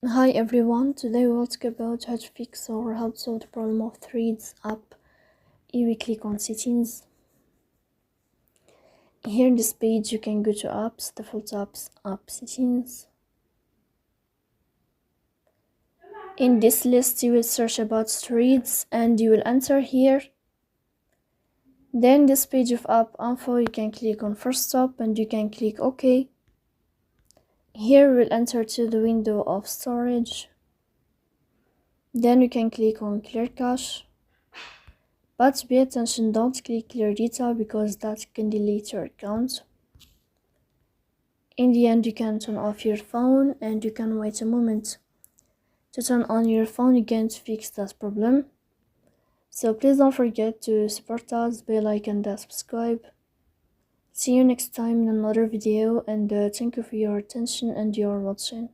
Hi everyone, today we'll talk about how to fix or how to solve the problem of Threads app if we click on settings. Here in this page you can go to apps, default apps, app settings. In this list you will search about Threads and you will enter here. Then this page of app info you can click on first stop and you can click OK. Here we'll enter to the window of storage. Then you can click on clear cache. But pay attention, don't click clear data because that can delete your account. In the end, you can turn off your phone and you can wait a moment to turn on your phone again to fix that problem. So please don't forget to support us, bell icon and subscribe. See you next time in another video and thank you for your attention and your watching.